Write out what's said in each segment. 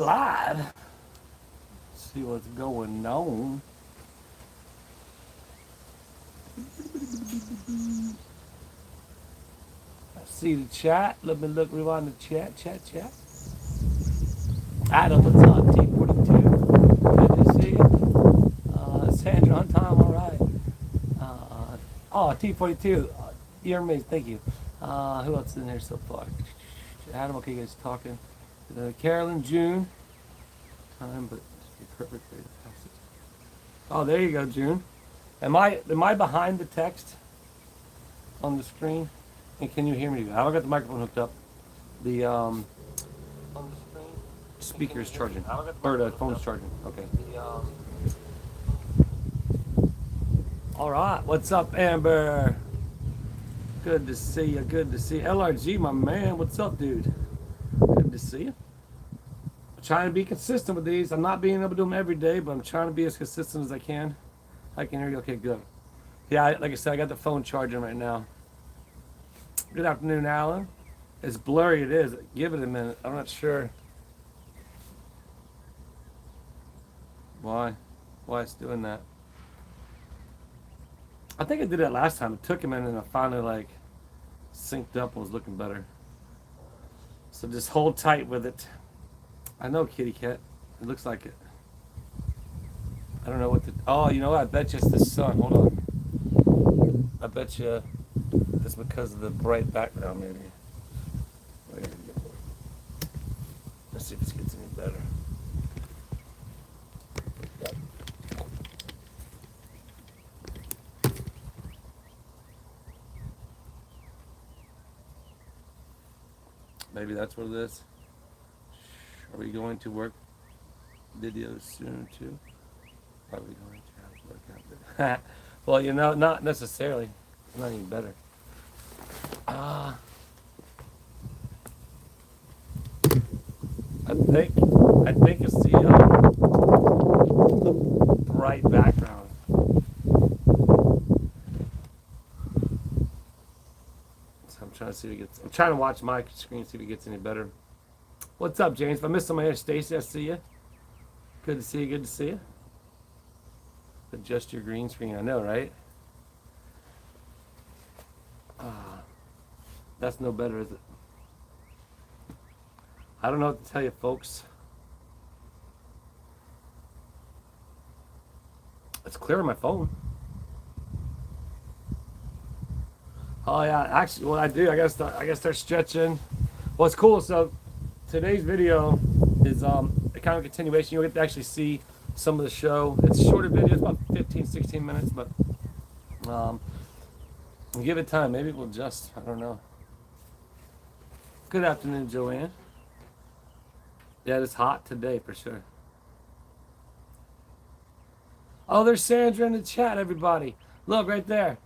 live. See what's going on. I see the chat. Let me rewind the chat. Adam, what's up? T42. Good to see you. Sandra on time, all right. T42. You're amazing. Thank you. Who else is in there so far? Adam, okay, you guys talking. Carolyn, June. Time, but perfect way to pass it. Oh, there you go, June. Am I behind the text on the screen? And can you hear me? I don't got the microphone hooked up. The on the screen speaker is charging, or the phone's charging. Okay. All right. What's up, Amber? Good to see you. Good to see you. LRG, my man. What's up, dude? Good to see you. I'm trying to be consistent with these. I'm not being able to do them every day, but I'm trying to be as consistent as I can. I can hear you. Okay, good. Yeah, like I said, I got the phone charging right now. Good afternoon, Alan. It's blurry, it is. Give it a minute. I'm not sure why it's doing that. I think I did that last time. It took a minute and I finally like synced up and was looking better. So just hold tight with it. I know, kitty cat. It looks like it. I don't know what the... Oh, you know what? I bet you it's the sun. Hold on. I bet you it's because of the bright background, maybe. Let's see if this gets any better. Maybe that's what it is. Are we going to work videos soon too? Probably going to have to work out. Well, you know, not necessarily. Not even better. I think it's the bright background. So I'm trying to see if it gets. I'm trying to watch my screen, see if it gets any better. What's up, James? If I missed somebody here, Stacy, I see you. Good to see you. Good to see you. Adjust your green screen. I know, right? That's no better, is it? I don't know what to tell you, folks. It's clear on my phone. Oh yeah, actually, what I do, I guess start stretching. Well, it's cool. So today's video is a kind of continuation. You'll get to actually see some of the show. It's shorter videos, about 15, 16 minutes, but give it time. Maybe we'll adjust. I don't know. Good afternoon, Joanne. Yeah, it's hot today for sure. Oh, there's Sandra in the chat, everybody. Look right there.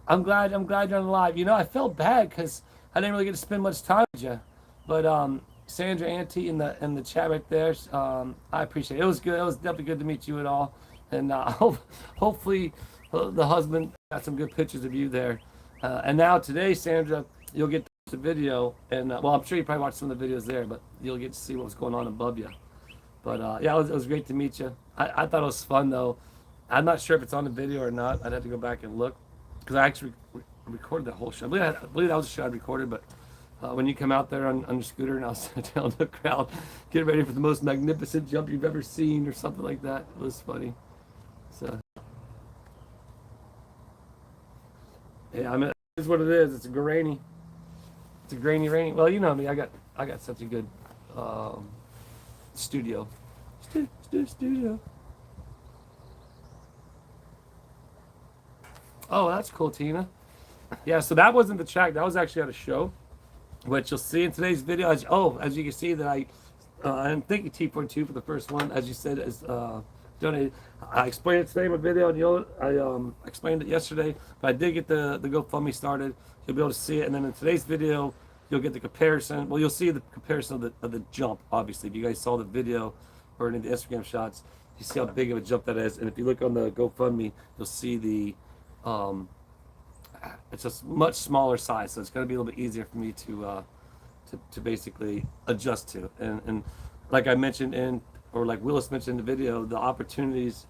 I'm glad you're on the live. You know, I felt bad because I didn't really get to spend much time with you. But Sandra, Auntie in the chat right there, I appreciate it. It was good. It was definitely good to meet you at all. And hopefully the husband got some good pictures of you there. And now today, Sandra, you'll get the video. And well, I'm sure you probably watched some of the videos there, but you'll get to see what was going on above you. But yeah, it was great to meet you. I thought it was fun though. I'm not sure if it's on the video or not. I'd have to go back and look because I actually recorded the whole show. I believe that was a show I recorded, but when you come out there on your scooter and I was telling the crowd, get ready for the most magnificent jump you've ever seen or something like that. It was funny. So yeah, I mean, it's what it is. It's a grainy. It's a grainy rainy. Well, you know me. I got such a good studio. Studio. Oh, that's cool, Tina. Yeah, so that wasn't the track. That was actually at a show, which you'll see in today's video. As you can see that I'm thanking T42 for the first one, as you said, is donated. I explained it today in my video, and I explained it yesterday, but I did get the GoFundMe started. You'll be able to see it, and then in today's video, you'll get the comparison. Well, you'll see the comparison of the jump, obviously. If you guys saw the video or any of the Instagram shots, you see how big of a jump that is. And if you look on the GoFundMe, you'll see the it's a much smaller size, so it's going to be a little bit easier for me to basically adjust to. And like I mentioned or like Willis mentioned in the video, the opportunities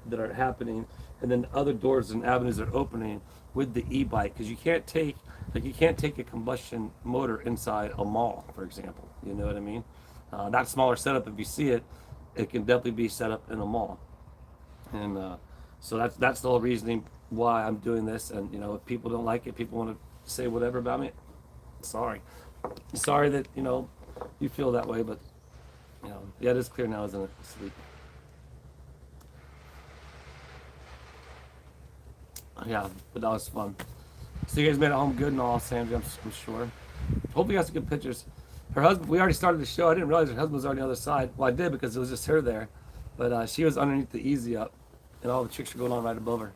that are happening, and then other doors and avenues that are opening with the e-bike, because you can't take a combustion motor inside a mall, for example. You know what I mean? That smaller setup, if you see it, it can definitely be set up in a mall, and so that's the whole reasoning why I'm doing this. And if people don't like it, people want to say whatever about me. Sorry that you feel that way, but yeah, it is clear now, isn't it? Sleep. Yeah, but that was fun. So you guys made it home good and all, Sandra, I'm sure. Hopefully you got some good pictures. Her husband, we already started the show. I didn't realize her husband was already on the other side. Well, I did because it was just her there. But she was underneath the easy up, and all the chicks were going on right above her.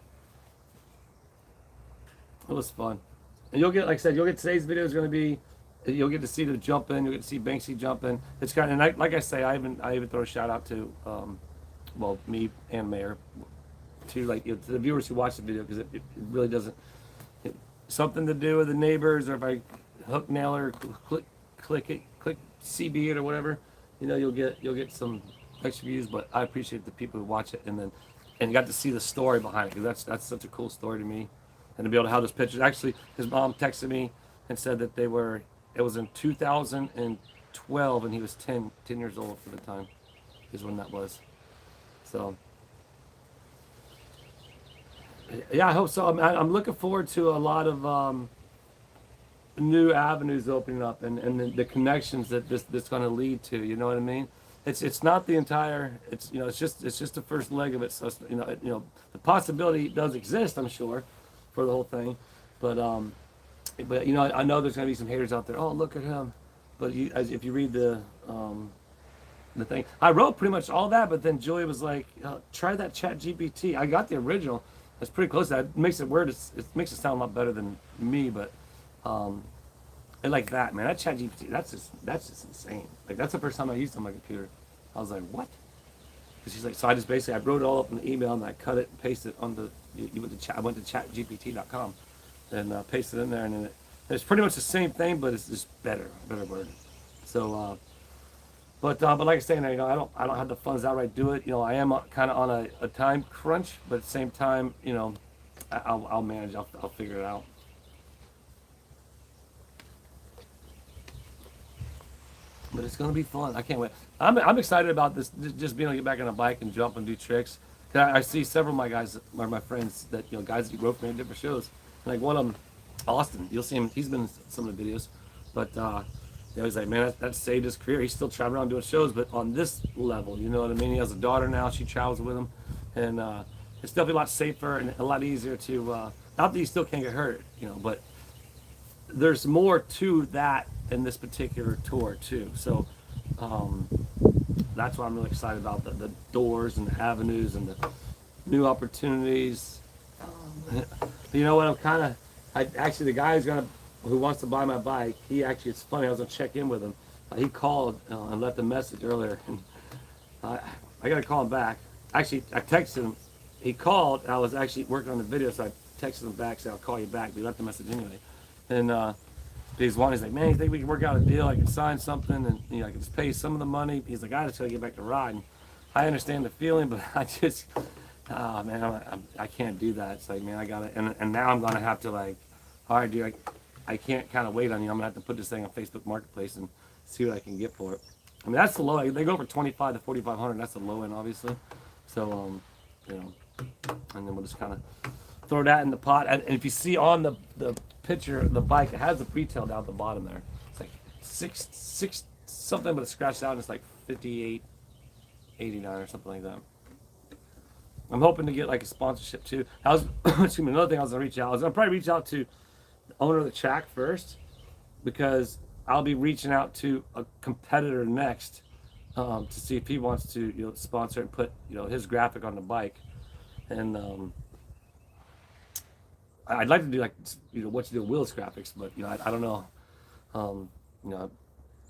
It was fun. And you'll get, like I said, today's video is going to be, you'll get to see them jumping. You'll get to see Banksy jumping. It's kind of, and like I say, I even throw a shout out to, well, me and Mayor, to to the viewers who watch the video, because it really doesn't, something to do with the neighbors, or if I hook nail or click CB it or whatever, you'll get some extra views. But I appreciate the people who watch it, and got to see the story behind it, because that's such a cool story to me. And to be able to have those pictures. Actually, his mom texted me and said that it was in 2012, and he was 10 years old for the time, is when that was. So, yeah, I hope so. I'm looking forward to a lot of new avenues opening up, and the connections that this going to lead to. You know what I mean? It's not the entire. It's just the first leg of it. So the possibility does exist, I'm sure, for the whole thing, but I know there's gonna be some haters out there. Oh, look at him! But if you read the thing, I wrote pretty much all that, but then Julia was like, "Try that Chat GPT." I got the original. It's pretty close. That makes it weird. It makes it sound a lot better than me, but and like that, man. That Chat GPT, that's just insane. Like, that's the first time I used it on my computer. I was like, what? Because she's like, so I wrote it all up in the email, and I cut it and pasted it on the. I went to chatgpt.com and pasted it in there, and it's pretty much the same thing, but it's just better word. So, but like I say, I don't have the funds to outright do it. I am kind of on a time crunch, but at the same time, I'll manage. I'll figure it out. But it's gonna be fun. I can't wait. I'm excited about this. Just being able to get back on a bike and jump and do tricks. I see several of my guys, my friends that guys that grew up from different shows. Like one of them, Austin. You'll see him. He's been in some of the videos, but he's like, man, that saved his career. He's still traveling around doing shows, but on this level, you know what I mean? He has a daughter now. She travels with him, and it's definitely a lot safer and a lot easier to. Not that you still can't get hurt, but there's more to that in this particular tour too. So that's why I'm really excited about the doors and the avenues and the new opportunities. You know what? Actually, the guy who wants to buy my bike, it's funny, I was gonna check in with him. He called and left a message earlier, and I gotta call him back. Actually, I texted him. He called, and I was actually working on the video, so I texted him back, said I'll call you back, but he left the message anyway. And he's like, man, you think we can work out a deal? I can sign something, and I can just pay some of the money. He's like, I just gotta get back to riding. I understand the feeling, but man, I can't do that. It's like, man, I gotta, and now I'm gonna have to all right, dude, I can't kind of wait on you. I'm gonna have to put this thing on Facebook Marketplace and see what I can get for it. I mean, that's the low. They go for 25 to 4,500. That's the low end, obviously. So, and then we'll just kind of throw that in the pot. And if you see on the picture, the bike, it has the retail down at the bottom there. It's like six something, but it's scratched out, and it's like 58.89 or something like that. I'm hoping to get like a sponsorship too. Excuse me, another thing I was gonna reach out. I was gonna probably reach out to the owner of the track first, because I'll be reaching out to a competitor next to see if he wants to sponsor and put his graphic on the bike. And I'd like to do what you do with Will's graphics, but I don't know.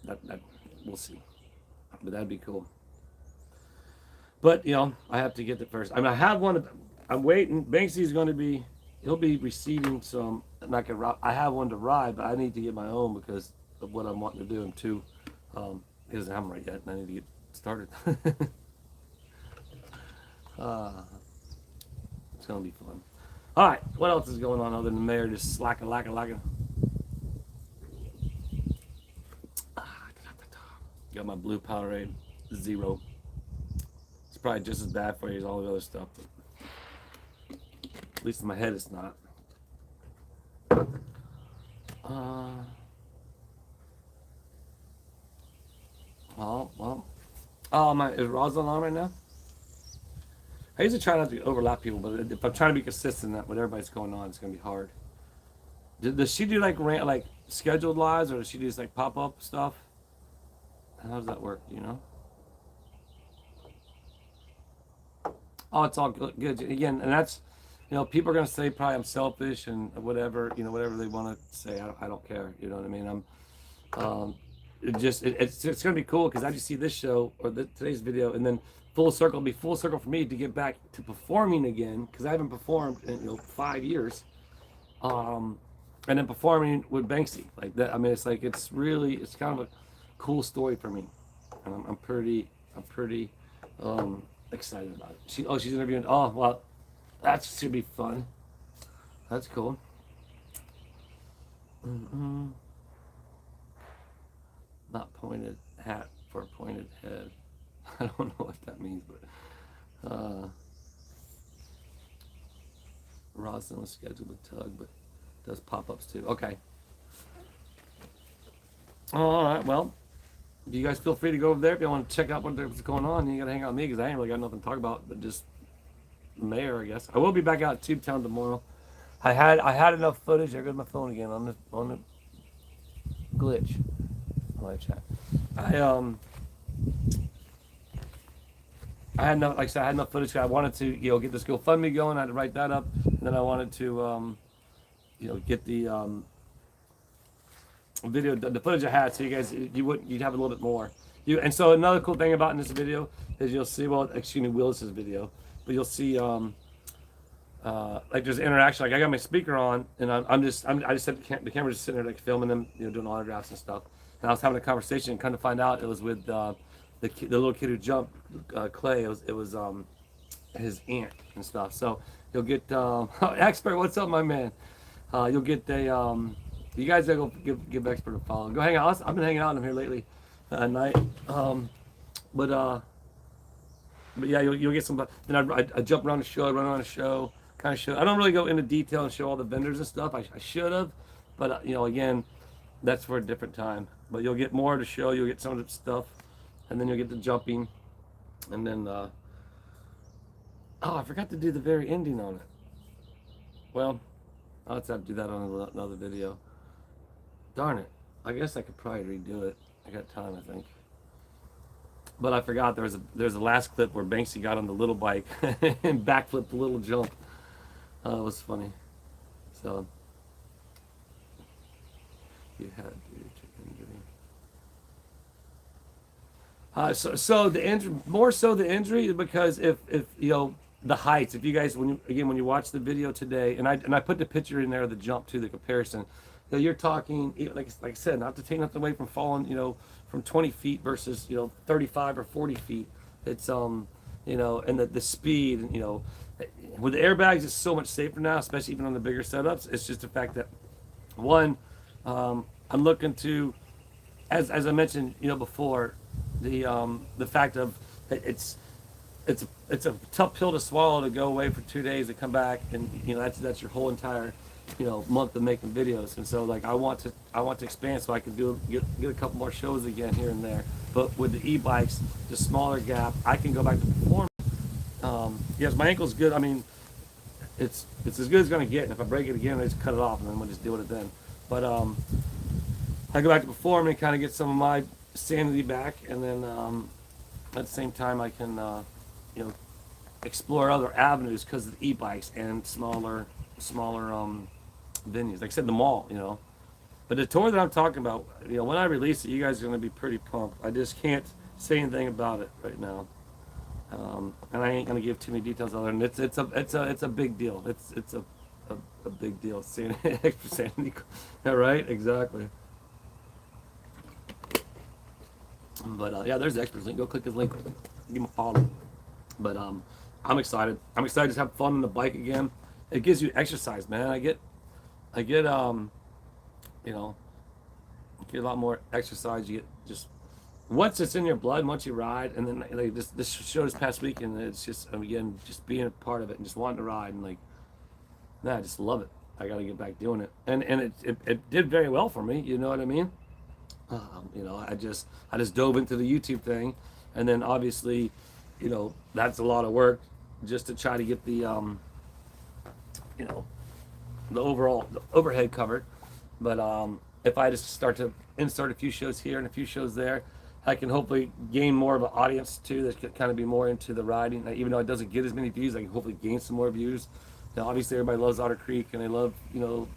That we'll see, but that'd be cool. But I have to get it first. I mean, I have one. I'm waiting. Banksy's going to be. He'll be receiving some. I have one to ride, but I need to get my own because of what I'm wanting to do. And two, he doesn't have them right yet, and I need to started. uh, it's gonna be fun. All right, what else is going on other than the mayor just slacking. Got my blue Powerade 0. It's probably just as bad for you as all the other stuff, but at least in my head it's not. Well. Oh, is Rosalind on right now? I usually try not to overlap people, but if I'm trying to be consistent with everybody's going on, it's gonna be hard. Does she do like scheduled lives, or does she do just like pop up stuff? How does that work? You know? Oh, it's all good. Again, and that's, people are gonna say probably I'm selfish and whatever, whatever they want to say. I don't care. You know what I mean? It's gonna be cool because I just see this show or today's video, and then full circle be full circle for me to get back to performing again because I haven't performed in 5 years, and then performing with Banksy like that. I mean, it's like it's kind of a cool story for me, and I'm pretty excited about it. She's interviewing. Oh well, that should be fun. That's cool. Not pointed hat for a pointed head. I don't know what that means, but Roslyn was scheduled with Tug, but does pop-ups too. Okay. All right. Well, you guys feel free to go over there if you want to check out what's going on. You got to hang out with me because I ain't really got nothing to talk about, but just mayor, I guess. I will be back out at Tube Town tomorrow. I had enough footage. There goes my phone again on the glitch. My chat. I had enough, like I said, I had enough footage. I wanted to, get this GoFundMe going. I had to write that up, and then I wanted to, get the video, the footage I had, so you guys, you'd have a little bit more. And so another cool thing about in this video is you'll see, Willis's video, but you'll see, like there's interaction. Like I got my speaker on, and I just set the camera just sitting there like filming them, doing autographs and stuff. And I was having a conversation, and come to find out it was with the little kid who jumped, Clay. It was his aunt and stuff. So you'll get Expert. What's up, my man? You'll get you guys gotta go give Expert a follow. Go hang out. I've been hanging out in here lately at night. But yeah, you'll get some. Then I jump around the show, I run around the show, kind of show. I don't really go into detail and show all the vendors and stuff. I should have, but again, that's for a different time. But you'll get more to show. You'll get some of the stuff, and then you'll get the jumping, and then I forgot to do the very ending on it. Well, I'll have to do that on another video. Darn it! I guess I could probably redo it. I got time, I think. But I forgot there's a last clip where Banksy got on the little bike and backflipped the little jump. It was funny. So you had to so the injury, more so the injury, because if the heights, if you guys when you watch the video today, and I put the picture in there of the jump to the comparison, you're talking like I said, not to take nothing away from falling, from 20 feet versus 35 or 40 feet. It's and the speed, and with the airbags, it's so much safer now, especially even on the bigger setups. It's just the fact that one, I'm looking to, as I mentioned before, the fact of it's a tough pill to swallow to go away for 2 days to come back, and that's your whole entire month of making videos. And so like I want to expand so I can get a couple more shows again here and there. But with the e-bikes, the smaller gap, I can go back to performing. Yes, my ankle's good. I mean, it's as good as it's gonna get. And if I break it again, I just cut it off, and then we'll just deal with it then. But I go back to performing and kind of get some of my sanity back, and then at the same time I can explore other avenues because of the e-bikes and smaller venues. Like I said, the mall, But the tour that I'm talking about, when I release it, you guys are going to be pretty pumped. I just can't say anything about it right now, and I ain't going to give too many details other than it's a big deal. It's a big deal. Extra sanity, yeah, right? Exactly. But yeah, there's the experts link. Go click his link. Give him a follow. But I'm excited. I'm excited to have fun on the bike again. It gives you exercise, man. I get you know, get a lot more exercise. You get just once it's in your blood, once you ride, and then like this show this past week, and it's just again just being a part of it and just wanting to ride and like, nah, I just love it. I got to get back doing it, and it did very well for me. You know what I mean? You know, I just dove into the YouTube thing, and then obviously, you know, that's a lot of work just to try to get the you know, the overhead covered. But if I just start to insert a few shows here and a few shows there, I can hopefully gain more of an audience too that can kind of be more into the riding. Even though it doesn't get as many views, I can hopefully gain some more views. Now, obviously, everybody loves Otter Creek and they love, you know,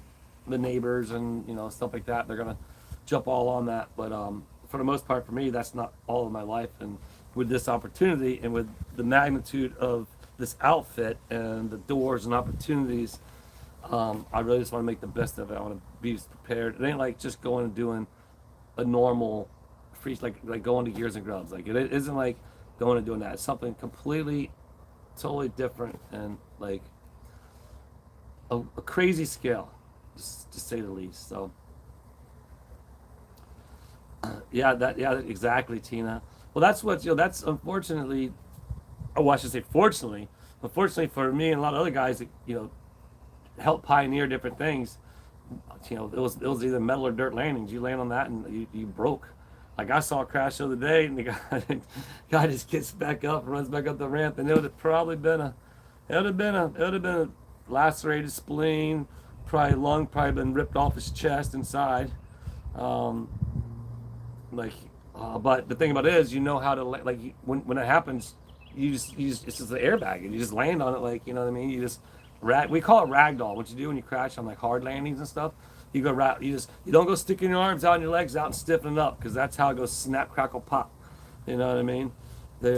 the neighbors and, you know, stuff like that. They're gonna jump all on that. But for the most part, for me, that's not all of my life. And with this opportunity and with the magnitude of this outfit and the doors and opportunities, I really just want to make the best of it. I want to be prepared. It ain't like just going and doing a normal free, like going to Gears and Grubs. Like it isn't like going and doing that. It's something completely, totally different and like a crazy scale, just to say the least. So yeah, exactly, Tina. Well, that's what, you know, that's unfortunately, oh, well, I should say fortunately, unfortunately for me and a lot of other guys that, you know, help pioneer different things. You know, it was either metal or dirt landings. You land on that and you broke. Like I saw a crash the other day, and the guy just gets back up and runs back up the ramp, and it would have probably been a lacerated spleen, probably lung probably been ripped off his chest inside. Um, like, but the thing about it is, you know how to like when it happens, you just it's just an airbag, and you just land on it, like, you know what I mean. You just we call it ragdoll. What you do when you crash on like hard landings and stuff, you go you don't go sticking your arms out and your legs out and stiffening up, because that's how it goes snap crackle pop. You know what I mean? They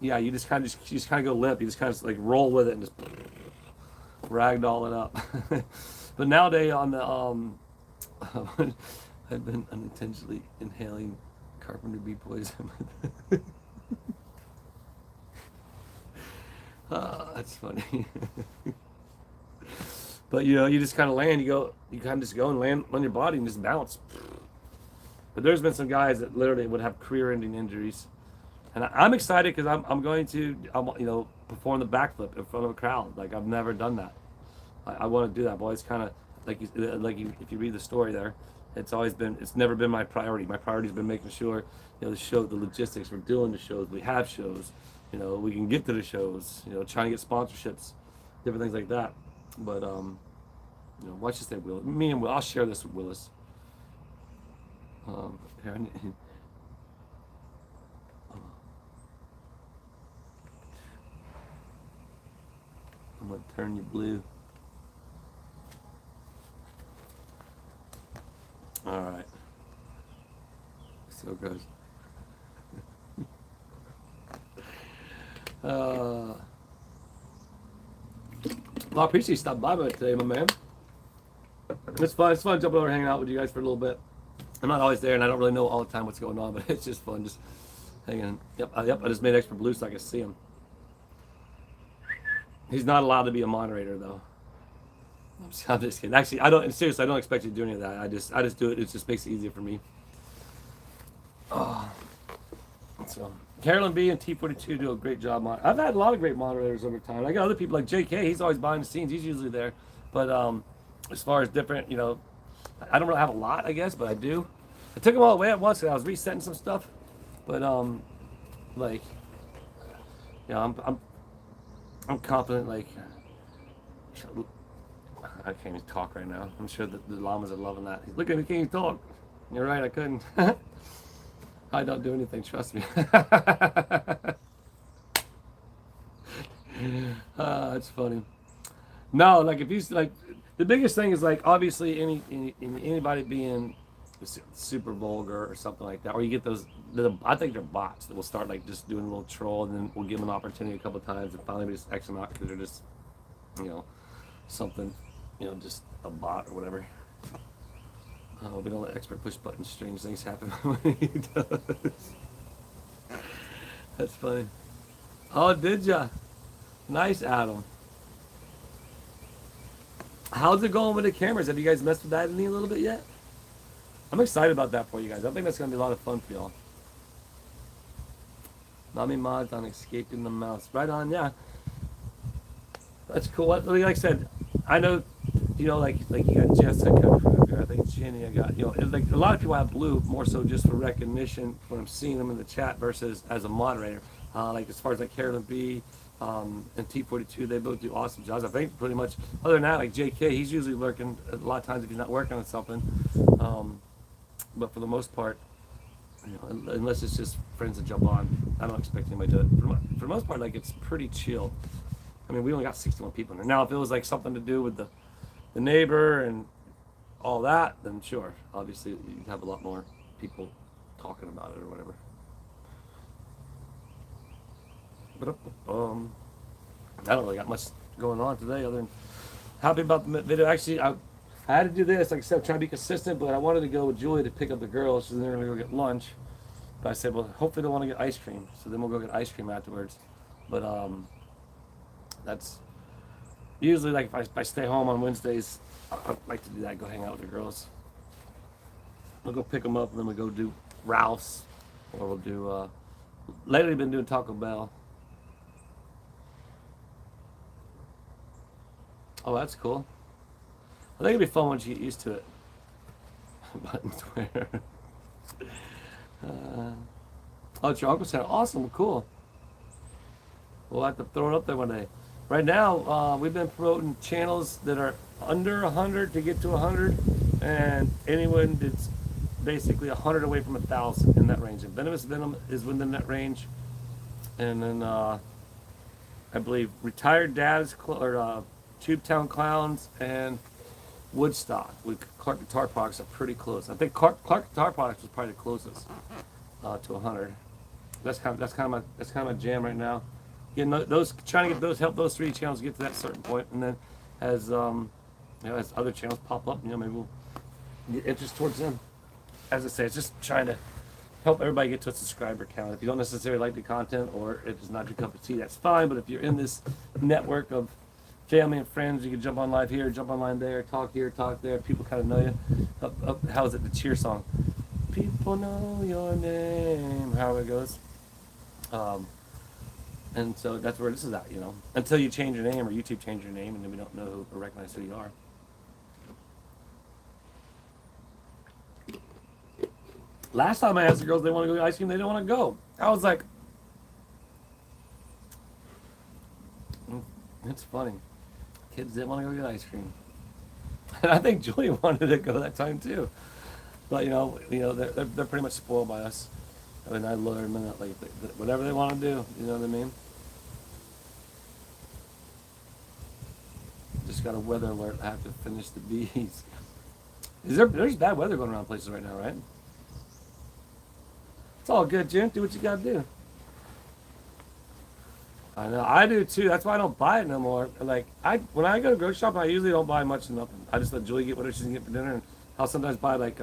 yeah, you just kind of go limp. You just kind of like roll with it and just ragdoll it up. But nowadays on the I've been unintentionally inhaling carpenter bee poison. That's funny. But you know, you just kind of land. You kind of just go and land on your body and just bounce. But there's been some guys that literally would have career-ending injuries, and I'm excited because I'm going to you know, perform the backflip in front of a crowd. Like I've never done that. I want to do that, boy. It's kind of like if you read the story there, it's never been my priority. My priority has been making sure, you know, the logistics, we're doing the shows, we have shows, you know, we can get to the shows, you know, trying to get sponsorships, different things like that. But you know, watch this thing, Will. Me and Will, I'll share this with Willis. Here, I'm gonna turn you blue. All right. So goes. Well, I appreciate you stopping by today, my man. It's fun. It's fun jumping over, hanging out with you guys for a little bit. I'm not always there, and I don't really know all the time what's going on, but it's just fun, just hanging. Yep. I just made extra blue so I can see him. He's not allowed to be a moderator, though. I'm just kidding. Actually, I don't expect you to do any of that. I just do it. It just makes it easier for me. Oh. So Carolyn B and T42 do a great job. I've had a lot of great moderators over time. I got other people like JK. He's always behind the scenes. He's usually there. But as far as different, you know, I don't really have a lot, I guess, but I do. I took them all away at once because I was resetting some stuff. But like, you know, I'm confident. Like, I can't even talk right now. I'm sure that the llamas are loving that. Look at me, can't even talk. You're right, I couldn't. I don't do anything, trust me. It's funny. No, like if you like, the biggest thing is like obviously anybody being super vulgar or something like that, or you get those. I think they're bots that will start like just doing a little troll, and then we'll give them an opportunity a couple of times, and finally we just X them out because they're just, you know, something, you know, just a bot or whatever. Oh, we don't let expert push buttons. Strange things happen when he does. That's funny. Oh, did ya? Nice, Adam. How's it going with the cameras? Have you guys messed with that any a little bit yet? I'm excited about that for you guys. I think that's gonna be a lot of fun for y'all. Mommy mods on escaping the mouse. Right on, yeah. That's cool. Like I said, I know, like you got Jessica, I think Jenny, I got, like a lot of people have blue more so just for recognition when I'm seeing them in the chat versus as a moderator. Like as far as like Carolyn B, and T42, they both do awesome jobs. I think pretty much. Other than that, like JK, he's usually lurking a lot of times if he's not working on something. But for the most part, unless it's just friends that jump on, I don't expect anybody to. For the most part, like it's pretty chill. I mean, we only got 61 people in there. Now, if it was like something to do with the neighbor and all that, then sure, obviously you'd have a lot more people talking about it or whatever. But I don't really got much going on today other than happy about the video. Actually, I had to do this. Like I said, I'm trying to be consistent, but I wanted to go with Julie to pick up the girls, so they're going to go get lunch. But I said, well, hopefully they want to get ice cream, so then we'll go get ice cream afterwards. But that's usually like if I stay home on Wednesdays, I like to do that. Go hang out with the girls. We'll go pick them up, and then we'll go do Ralph's, or we'll do. Lately, been doing Taco Bell. Oh, that's cool. I think it'd be fun once you get used to it. Buttons where? Oh, it's your uncle's channel. Awesome, cool. We'll have to throw it up there one day. Right now, we've been promoting channels that are under 100 to get to 100, and anyone that's basically 100 away from 1,000 in that range. And Venomous Venom is within that range. And then I believe Retired Dads or Tubetown Clowns and Woodstock with Clark Guitar Products are pretty close. I think Clark Guitar Products was probably the closest to 100. That's kind of my jam right now. Those trying to get those help those three channels get to that certain point, and then as as other channels pop up, maybe we'll get interest towards them. As I say, it's just trying to help everybody get to a subscriber count. If you don't necessarily like the content or if it's not your cup of tea, that's fine. But if you're in this network of family and friends, you can jump on live here, jump online there, talk here, talk there. People kind of know you. How is it, the cheer song? People know your name, however it goes. And so that's where this is at, until you change your name or YouTube change your name, and then we don't know who or recognize who you are. Last time I asked the girls if they want to go get ice cream, they didn't want to go. I was like, it's funny. Kids didn't want to go get ice cream. And I think Julie wanted to go that time too. But they're pretty much spoiled by us. I mean, I love them in that, like, whatever they want to do, you know what I mean? Just got a weather alert. I have to finish the bees. There's bad weather going around places right now, right? It's all good, Jim. Do what you gotta do. I know. I do too. That's why I don't buy it no more. Like when I go to grocery shop, I usually don't buy much of nothing. I just let Julie get whatever she can get for dinner, and I'll sometimes buy like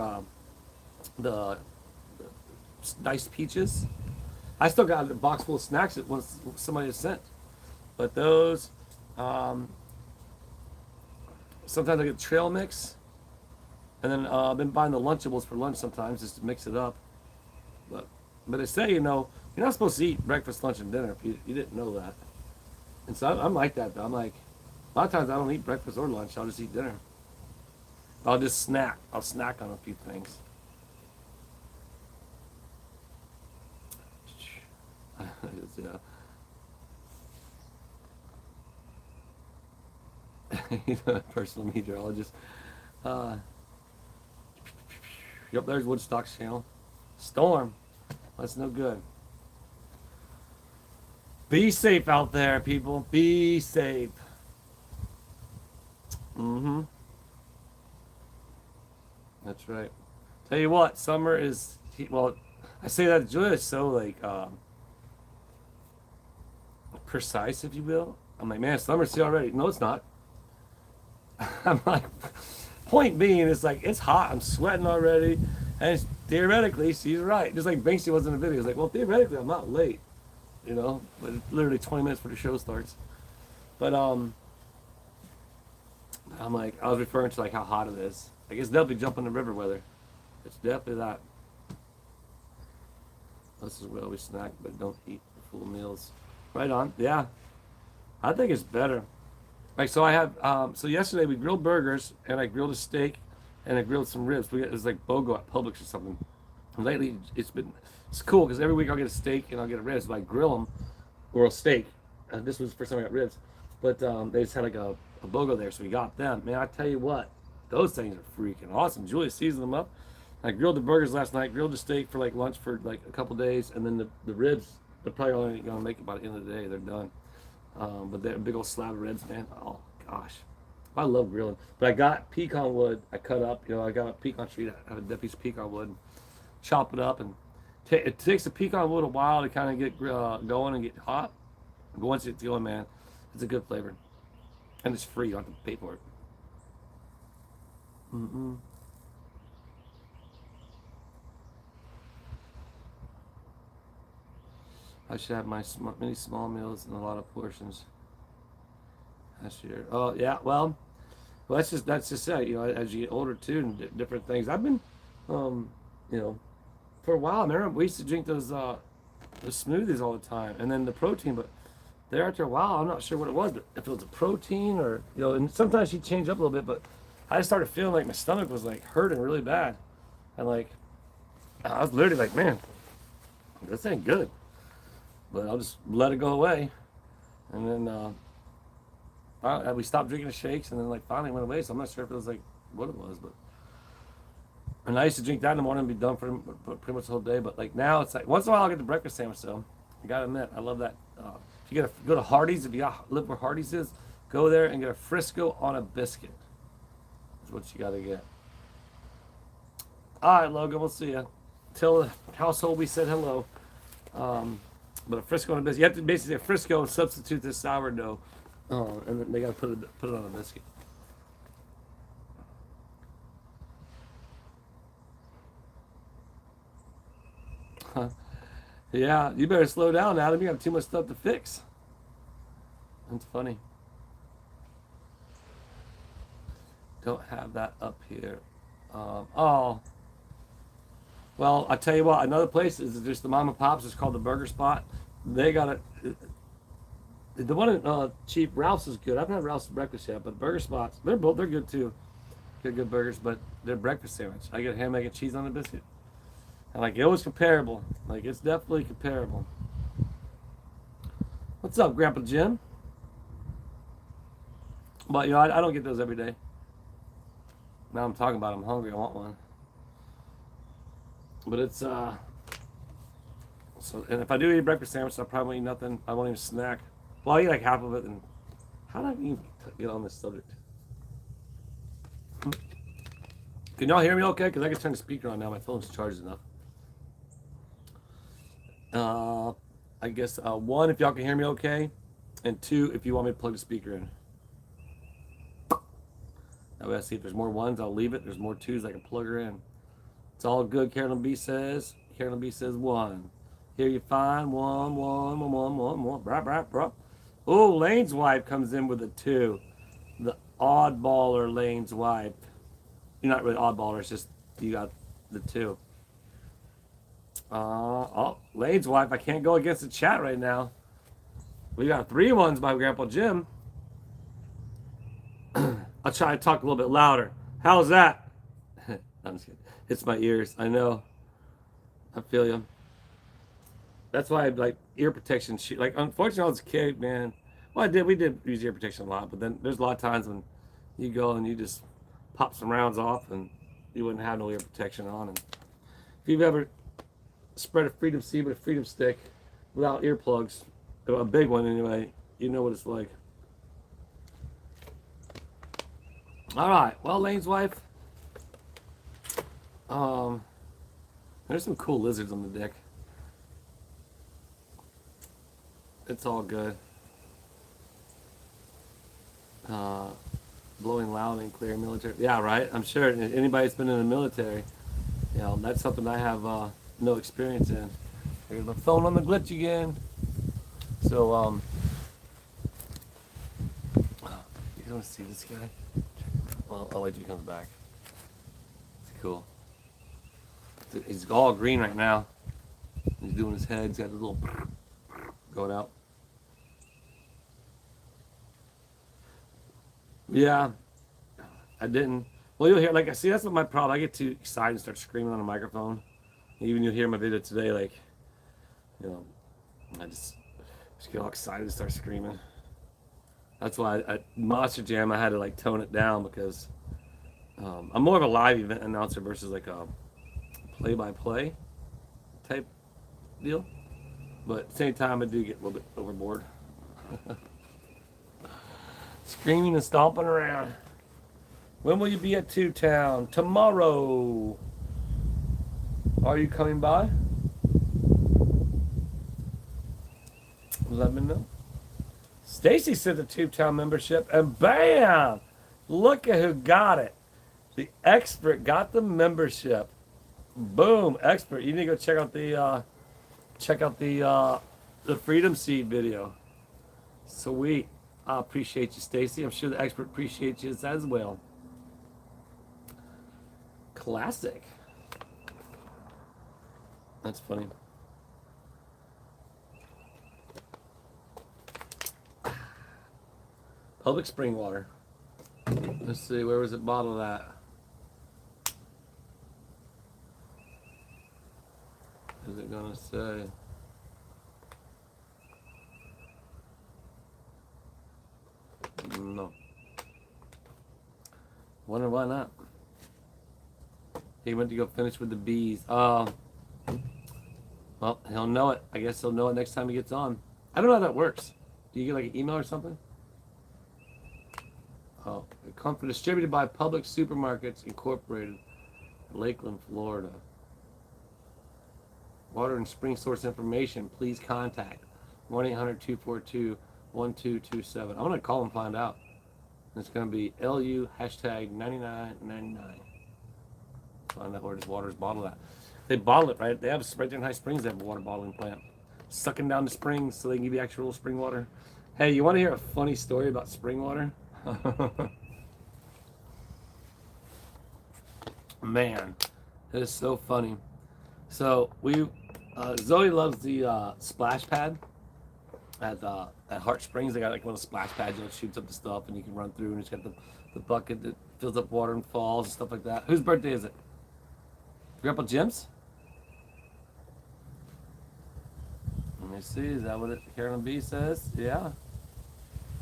the diced peaches. I still got a box full of snacks that somebody has sent, but those. Sometimes I get trail mix, and then I've been buying the Lunchables for lunch sometimes just to mix it up. But they say, you're not supposed to eat breakfast, lunch, and dinner if you didn't know that. And so I'm like that, though. I'm like, a lot of times I don't eat breakfast or lunch. I'll just eat dinner. I'll just snack. I'll snack on a few things. Yeah. Personal meteorologist. Yep, there's Woodstock's channel. Storm. That's no good. Be safe out there, people. Be safe. That's right. Tell you what, summer is, well, I say that Julia is so like precise, if you will. I'm like, man, summer's here already. No, it's not. I'm like, Point being, it's like it's hot. I'm sweating already, and theoretically, she's right. Just like Banksy was in the video. It's like, well, theoretically, I'm not late, but it's literally 20 minutes before the show starts. But I'm like, I was referring to like how hot it is. I guess definitely jumping the river weather. It's definitely that. This is where we snack, but don't eat full meals. Right on. Yeah, I think it's better. Like so, I have so yesterday we grilled burgers and I grilled a steak and I grilled some ribs. It was like BOGO at Publix or something. And lately it's cool because every week I'll get a steak and I'll get a ribs. But I grill them or a steak. This was the first time I got ribs, but they just had like a BOGO there, so we got them. Man, I tell you what, those things are freaking awesome. Julia seasoned them up. I grilled the burgers last night. Grilled the steak for like lunch for like a couple days, and then the ribs. They're probably only gonna make it by the end of the day. They're done. But they're a big old slab of ribs, man. Oh gosh, I love grilling. But I got pecan wood. I cut up. I got a pecan tree. I have a piece of pecan wood. Chop it up, and it takes the pecan wood a while to kind of get going and get hot. But once it's going, man, it's a good flavor, and it's free. You don't have to pay for it. Mm-mm. I should have my many small meals and a lot of portions. That's your. Oh yeah, well that's just it. As you get older too, and different things. I've been, um, you know, for a while. I remember we used to drink the smoothies all the time, and then the protein. But there after a while, I'm not sure what it was, but if it was a protein or and sometimes she'd change up a little bit. But I just started feeling like my stomach was like hurting really bad, and like I was literally like, man, this ain't good. But I'll just let it go away, and then we stopped drinking the shakes, and then like finally went away. So I'm not sure if it was like what it was, but and I used to drink that in the morning and be done for pretty much the whole day. But like now it's like once in a while I'll get the breakfast sandwich. So I gotta admit I love that. If you go to Hardee's, if you live where Hardee's is, go there and get a Frisco on a biscuit. That's what you gotta get. All right, Logan, we'll see you. Tell the household we said hello. But a Frisco on a biscuit. You have to basically say Frisco and substitute this sourdough. And then they gotta put it on a biscuit. Yeah, you better slow down, Adam. You have too much stuff to fix. That's funny. Don't have that up here. Oh, well, I tell you what. Another place is just the mom and pops. It's called the Burger Spot. They got it. The one in Chief Ralph's is good. I haven't had Ralph's breakfast yet, but Burger Spots, they're good too. They're good burgers, but their breakfast sandwich. I get ham, egg, and cheese on the biscuit. And like it was comparable. Like it's definitely comparable. What's up, Grandpa Jim? But I don't get those every day. Now I'm talking about it, I'm hungry. I want one. But it's so and if I do eat a breakfast sandwich, I'll probably eat nothing. I won't even snack. Well, I'll eat like half of it. And how did I even get on this subject? Can y'all hear me okay? Because I can turn the speaker on now. My phone's charged enough. I guess one, if y'all can hear me okay, and two, if you want me to plug the speaker in. That way I see if there's more ones, I'll leave it. There's more twos, I can plug her in. It's all good, Carolyn B says. Carolyn B says one. Here you find one. Brah, brah, brah. Oh, Lane's wife comes in with a two. The oddballer Lane's wife. You're not really oddballer, it's just you got the two. Lane's wife, I can't go against the chat right now. We got 3 ones by Grandpa Jim. I'll try to talk a little bit louder. How's that? I'm just kidding. It's my ears. I know. I feel you. That's why I like ear protection. Like, unfortunately, I was a kid, man. Well, we did use ear protection a lot, but then there's a lot of times when you go and you just pop some rounds off and you wouldn't have no ear protection on. And if you've ever spread a freedom seed with a freedom stick without earplugs, a big one anyway, you know what it's like. All right, well, Lane's wife. There's some cool lizards on the deck. It's all good. blowing loud and clear military. Yeah, right. I'm sure anybody that's been in the military, that's something I have no experience in. Here's my phone on the glitch again. So you don't see this guy? Well, I'll wait till he comes back. It's cool. He's all green right now. He's doing his head. He's got a little going out. Yeah, I didn't. Well, you'll hear, like, I see, that's what my problem. I get too excited and start screaming on the microphone. Even you'll hear my video today, like, you know, I just get all excited and start screaming. That's why at Monster Jam I had to like tone it down because I'm more of a live event announcer versus like a play-by-play type deal. But at the same time, I do get a little bit overboard. Screaming and stomping around. When will you be at Two Town? Tomorrow. Are you coming by? Let me know. Stacy said the Two Town membership, and bam! Look at who got it. The expert got the membership. Boom, expert. You need to go check out the Freedom Seed video. Sweet. I appreciate you, Stacy. I'm sure the expert appreciates you as well. Classic. That's funny. Public spring water. Let's see, where was it bottled at? Is it gonna say? No. Wonder why not. He went to go finish with the bees. Well, he'll know it. I guess he'll know it next time he gets on. I don't know how that works. Do you get like an email or something? Oh, it comes distributed by Public Supermarkets Incorporated, Lakeland, Florida. Water and spring source information, please contact 1-800-242-1227. I'm going to call and find out. It's going to be LU #9999. Find out where this water is bottled at. They bottle it, right? They have right there in High Springs, they have a water bottling plant. Sucking down the springs so they can give you actual spring water. Hey, you want to hear a funny story about spring water? Man, it is so funny. So Zoe loves the splash pad at Hart Springs. They got like one of the splash pads that shoots up the stuff and you can run through, and it's got the bucket that fills up water and falls and stuff like that. Whose birthday is it? Grandpa Jim's? Let me see, is that what Carolyn B says? Yeah.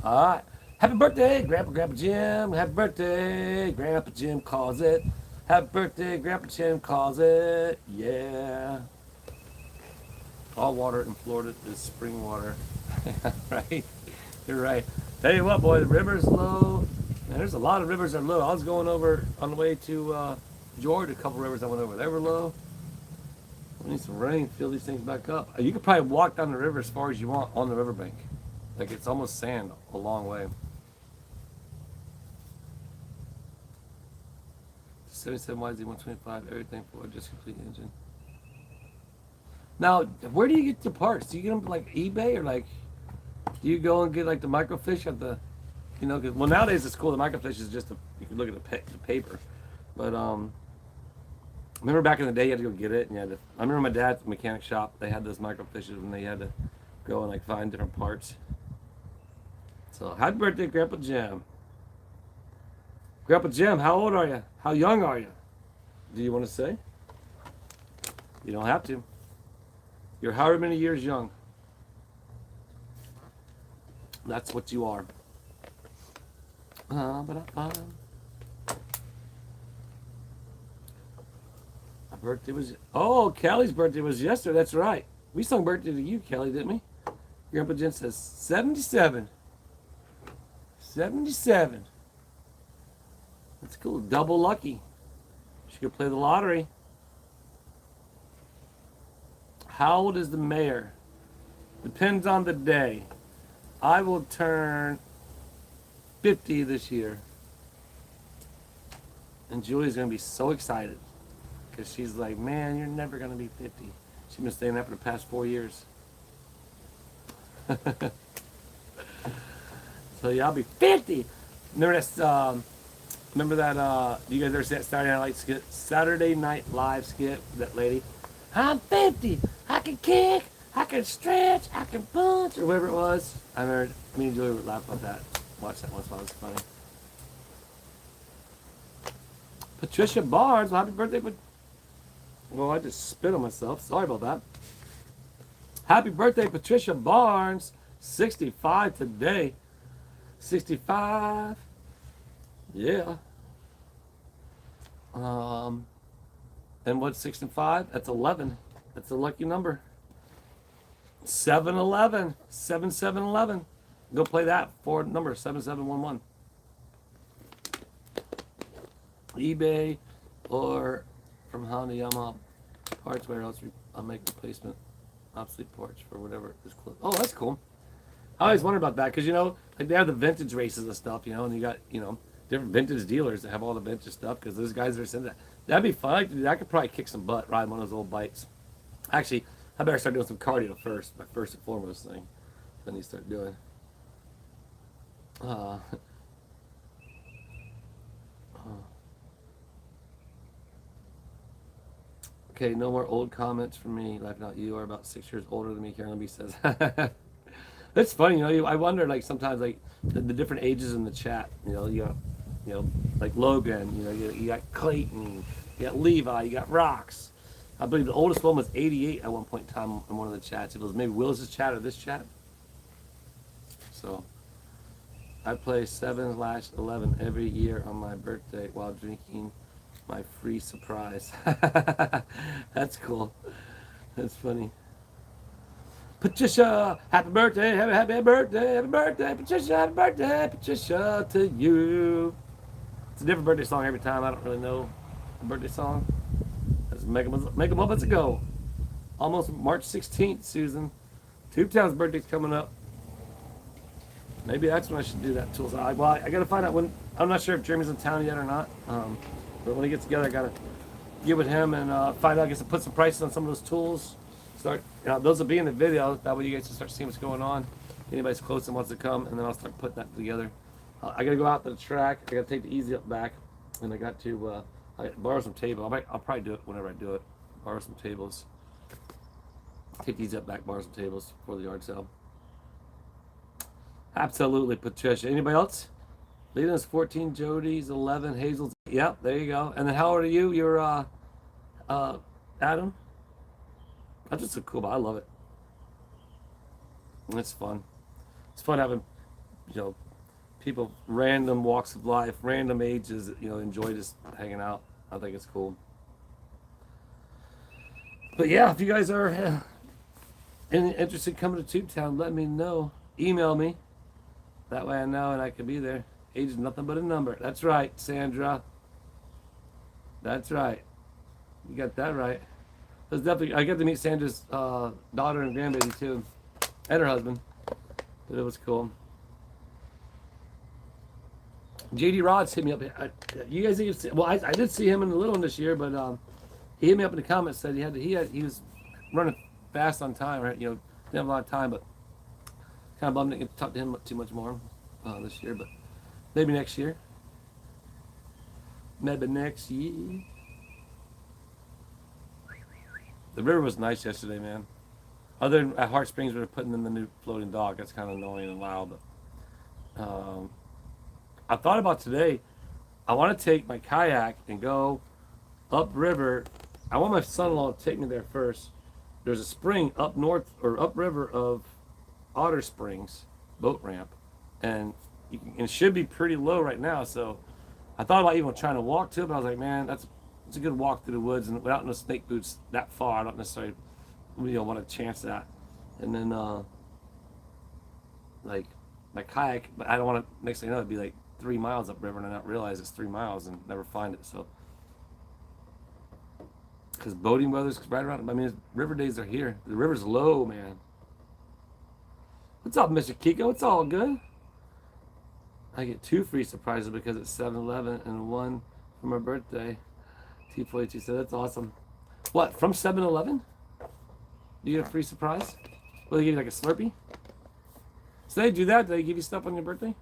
All right. Happy birthday, Grandpa Jim. Happy birthday, Grandpa Jim calls it. Happy birthday, Grandpa Jim calls it. Yeah. All water in Florida is spring water. Right? You're right. Tell you what, boy, the river's low. Man, there's a lot of rivers that are low. I was going over on the way to Georgia, a couple rivers I went over. They were low. We need some rain, fill these things back up. You could probably walk down the river as far as you want on the riverbank. Like it's almost sand a long way. 77YZ 125, everything for just complete engine. Now, where do you get your parts? Do you get them like eBay or like, do you go and get like the microfiche at the, well nowadays it's cool. The microfiche is just you can look at the paper, but I remember back in the day you had to go get it and I remember my dad's mechanic shop, they had those microfiches when they had to go and like find different parts. So happy birthday, Grandpa Jim. Grandpa Jim, how old are you? How young are you? Do you want to say? You don't have to. You're however many years young. That's what you are. My birthday was... Oh, Kelly's birthday was yesterday. That's right. We sung birthday to you, Kelly, didn't we? Grandpa Jim says 77. 77. That's cool. Double lucky. She could play the lottery. How old is the mayor? Depends on the day. I will turn 50 this year. And Julie's gonna be so excited because she's like, man, you're never gonna be 50. She's been saying that for the past 4 years. So yeah, I'll be 50. Remember that? You guys ever see that Saturday Night Live skit? That lady, I'm 50. I can kick. I can stretch. I can punch, or whatever it was. I remember me and Julie would laugh about that. Watch that once in a while. It's funny. Patricia Barnes, well, happy birthday. Well, I just spit on myself. Sorry about that. Happy birthday, Patricia Barnes. 65 today. 65. Yeah. And what's 6 and 5? That's 11. That's a lucky number. 711. 7711. Go play that for number 7711. eBay or from Honda Yamaha parts, where else I'll make replacement obsolete parts for whatever is close. Oh, that's cool. I always wonder about that because, like they have the vintage races and stuff, and you got, different vintage dealers that have all the vintage stuff because those guys are saying that. That'd be fun to do. I could probably kick some butt riding one of those old bikes. Actually, I better start doing some cardio first, my first and foremost thing. Then you start doing. Okay, no more old comments from me. Laughing out, you are about 6 years older than me, Karen B says. That's funny, I wonder, like, sometimes, like, the different ages in the chat. You got, like Logan, you got Clayton, you got Levi, you got Rox. I believe the oldest one was 88 at one point in time in one of the chats. It was maybe Willis's chat or this chat. So, I play 7/11 every year on my birthday while drinking my free surprise. That's cool. That's funny. Patricia, happy birthday, happy birthday, happy birthday, Patricia, happy birthday, Patricia, to you. It's a different birthday song every time. I don't really know the birthday song. Let's make them up as it go. Almost March 16th, Susan. Tubetown's birthday's coming up. Maybe that's when I should do that tools. I got to find out when. I'm not sure if Jeremy's in town yet or not. But when he gets together, I got to get with him and find out. I guess to put some prices on some of those tools. Start. Those will be in the video. That way you guys can start seeing what's going on. Anybody's close and wants to come, and then I'll start putting that together. I got to go out to the track. I got to take the easy up back, and I got to borrow some table. I'll probably do it whenever I do it. Borrow some tables. Take these up back. Borrow some tables for the yard sale. Absolutely, Patricia. Anybody else? Lena's 14, Jody's 11, Hazel's. Yep, there you go. And then how old are you? You're Adam. That's just so cool, but I love it. And it's fun. It's fun having, people, random walks of life, random ages, enjoy just hanging out. I think it's cool. But yeah, if you guys are interested in coming to Tubetown, let me know. Email me. That way I know and I can be there. Age is nothing but a number. That's right, Sandra. That's right. You got that right. That's definitely. I got to meet Sandra's daughter and grandbaby too, and her husband. But it was cool. JD Rods hit me up. You guys didn't see, well, I did see him in the little one this year, but he hit me up in the comments, said he was running fast on time, right? Didn't have a lot of time, but kind of bummed I didn't get to talk to him too much more this year, but maybe next year. Maybe next year. The river was nice yesterday, man. Other than at Heart Springs, we were putting in the new floating dock. That's kind of annoying and loud, but I thought about today. I want to take my kayak and go upriver. I want my son-in-law to take me there first. There's a spring up north or upriver of Otter Springs boat ramp, and it should be pretty low right now. So I thought about even trying to walk to it, but I was like, man, it's a good walk through the woods, and without no snake boots that far, I don't necessarily want to chance that. And then like my kayak, but I don't want to. Next thing you know, it'd be like 3 miles upriver, and I not realize it's 3 miles and never find it. So because boating weather's right around. I mean, river days are here. The river's low, man. What's up, Mr. Kiko? It's all good. I get 2 free surprises because it's 7-Eleven and 1 for my birthday. T42 said that's awesome. What, from 7-Eleven? You get a free surprise? Will they give you like a Slurpee? So they do that? Do they give you stuff on your birthday?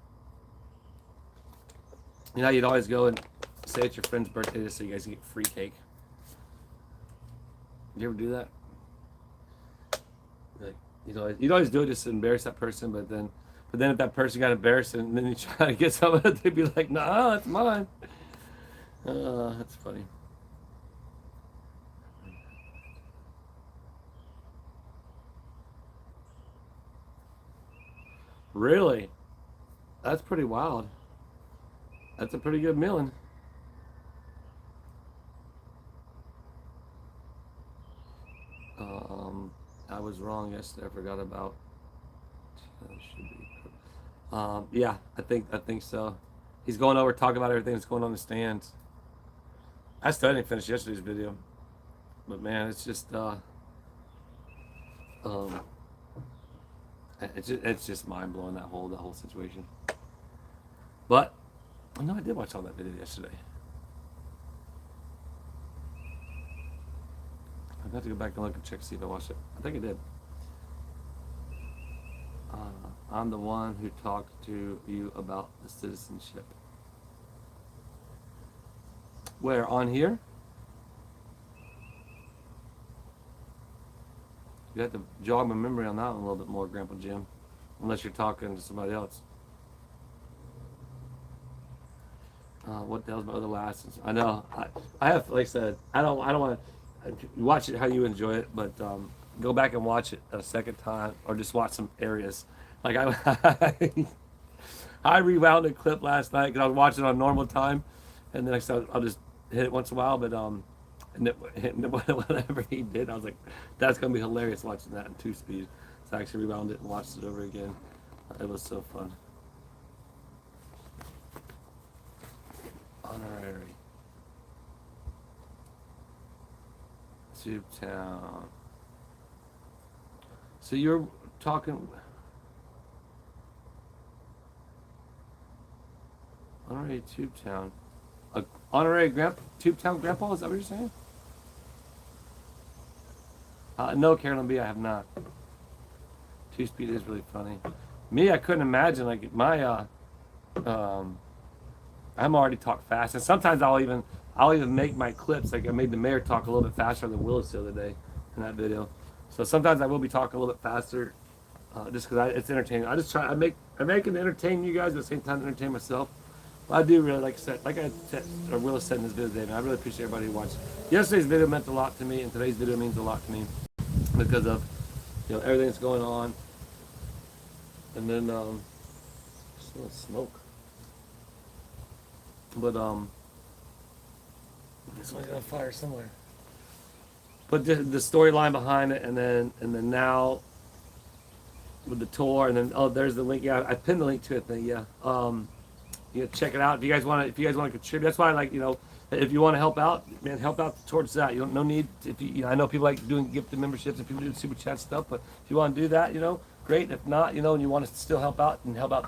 You know, you'd always go and say it's your friend's birthday just so you guys can get free cake. You ever do that? Like, you'd always do it just to embarrass that person, but then if that person got embarrassed and then you try to get some of it, they'd be like, "Nah, that's mine." That's funny. Really? That's pretty wild. That's a pretty good milling. I was wrong yesterday. I forgot about. Yeah, I think so. He's going over talking about everything that's going on in the stands. I still didn't finish yesterday's video, but man, it's just it's just mind blowing that whole situation. But no, I did watch all that video yesterday. I'd have to go back and look and check to see if I watched it. I think I did. I'm the one who talked to you about the citizenship. Where? On here? You have to jog my memory on that one a little bit more, Grandpa Jim. Unless you're talking to somebody else. What the hell's my other license? I know. I have, like I said, I don't want to watch it how you enjoy it, but go back and watch it a second time, or just watch some areas. Like I rewound a clip last night because I was watching it on normal time, and then I'll just hit it once in a while. But whatever he did, I was like, that's gonna be hilarious watching that in 2-speed. So I actually rewound it and watched it over again. It was so fun. Honorary. Tube Town. So you're talking. Honorary Tube Town. Honorary Tube Town Grandpa, is that what you're saying? No, Carolyn B, I have not. 2-speed is really funny. Me, I couldn't imagine, like, my, I'm already talk fast, and sometimes I'll even make my clips, like I made the mayor talk a little bit faster than Willis the other day in that video. So sometimes I will be talking a little bit faster, just because it's entertaining. I make it entertain you guys at the same time to entertain myself. But I do really, like I said, or Willis said in this video today, man, I really appreciate everybody who watched. Yesterday's video meant a lot to me, and today's video means a lot to me because of everything that's going on. And then smell smoke. But this one's on fire somewhere. But the storyline behind it, and then now with the tour, and then there's the link. Yeah, I pinned the link to it. Yeah, check it out if you guys want to contribute. That's why I like if you want to help out, man, help out towards that. You don't no need if I know people like doing gifted memberships and people do super chat stuff, but if you want to do that, great. If not, and you want to still help out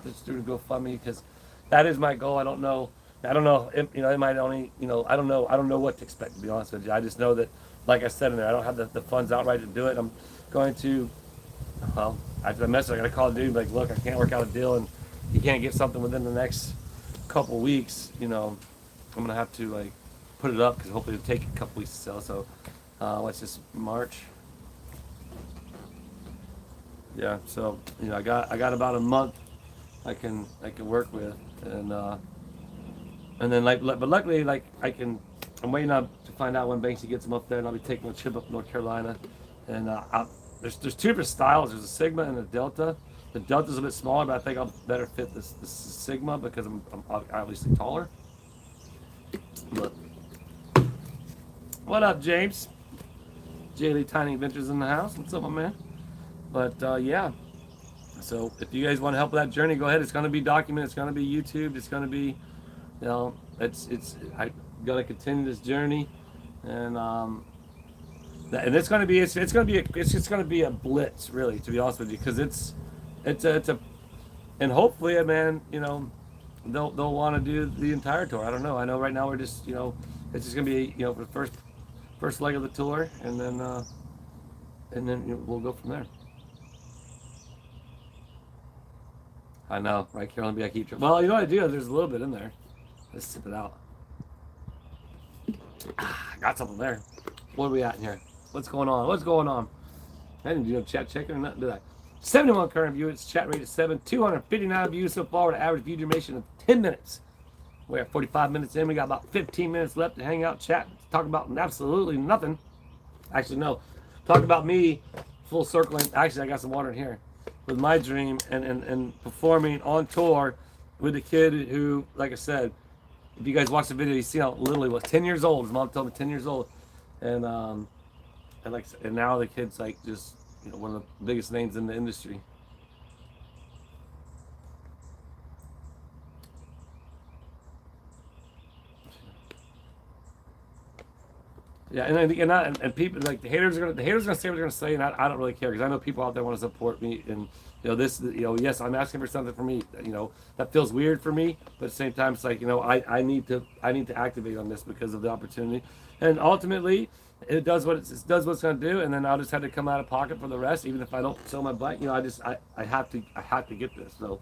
just through GoFundMe, because that is my goal. I don't know. It might only, I don't know what to expect, to be honest with you. I just know that, like I said in there, I don't have the funds outright to do it. I'm going to, after the message, I got to call the dude, like, look, I can't work out a deal, and you can't get something within the next couple weeks, I'm going to have to, put it up, because hopefully it'll take a couple weeks to sell. So, what's this, March? Yeah, so, I got about a month I can work with, and then but luckily I'm waiting to find out when Banksy gets them up there, and I'll be taking a trip up to North Carolina, and there's two different styles. There's a Sigma and a Delta. The Delta's a bit smaller, but I think I'll better fit this Sigma because I'm obviously taller. But what up, James? J. Tiny Adventures in the house. What's up, my man? But yeah. So if you guys want to help with that journey, go ahead. It's going to be documented. It's going to be YouTube. It's going to be, I'm going to continue this journey, and it's going to be it's just going to be a blitz, really, to be honest with you, because it's a and hopefully, man, they'll want to do the entire tour. I don't know. I know right now we're just it's just gonna be for the first leg of the tour, and then we'll go from there. I know, right, Carolyn? I keep. Well, you know what I do? There's a little bit in there. Let's sip it out. I got something there. What are we at in here? What's going on? What's going on? I didn't do no chat checking or nothing, did I? 71 current viewers, chat rate is 7, 259 views so far with an average view duration of 10 minutes. We're at 45 minutes in. We got about 15 minutes left to hang out, chat, talk about absolutely nothing. Actually, no. Talk about me, full circling. Actually, I got some water in here. With my dream and performing on tour with a kid who, like I said, if you guys watch the video, you see how literally was 10 years old. His mom told me 10 years old. And now the kid's like just one of the biggest names in the industry. Yeah, and people like the haters are gonna say what they're gonna say, and I don't really care because I know people out there want to support me, and yes, I'm asking for something for me, that feels weird for me, but at the same time it's like I need to activate on this because of the opportunity, and ultimately it does what it does what it's gonna do, and then I'll just have to come out of pocket for the rest, even if I don't sell my bike, I have to get this, so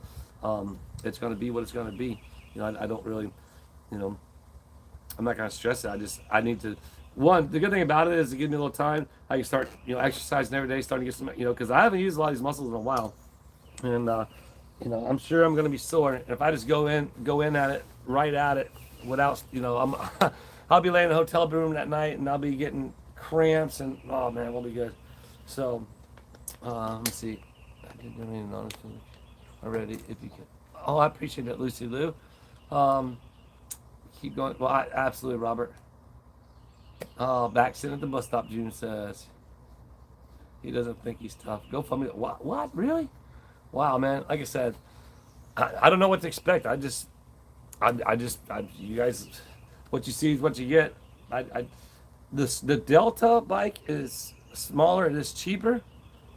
it's gonna be what it's gonna be, I don't really, I'm not gonna stress it. I need to. One, the good thing about it is it gives me a little time. I can start, exercising every day, starting to get some, because I haven't used a lot of these muscles in a while, and I'm sure I'm gonna be sore if I just go in at it, right at it, without, I'll be laying in a hotel room that night and I'll be getting cramps and oh man, it won't be good. So, let me see. I didn't even notice already. If you can. Oh, I appreciate that, Lucy Lou. Keep going. Well, absolutely, Robert. Oh, back sitting at the bus stop, June says. He doesn't think he's tough. Go for me. What? Really? Wow, man. Like I said, I don't know what to expect. You guys, what you see is what you get. The Delta bike is smaller. It is cheaper.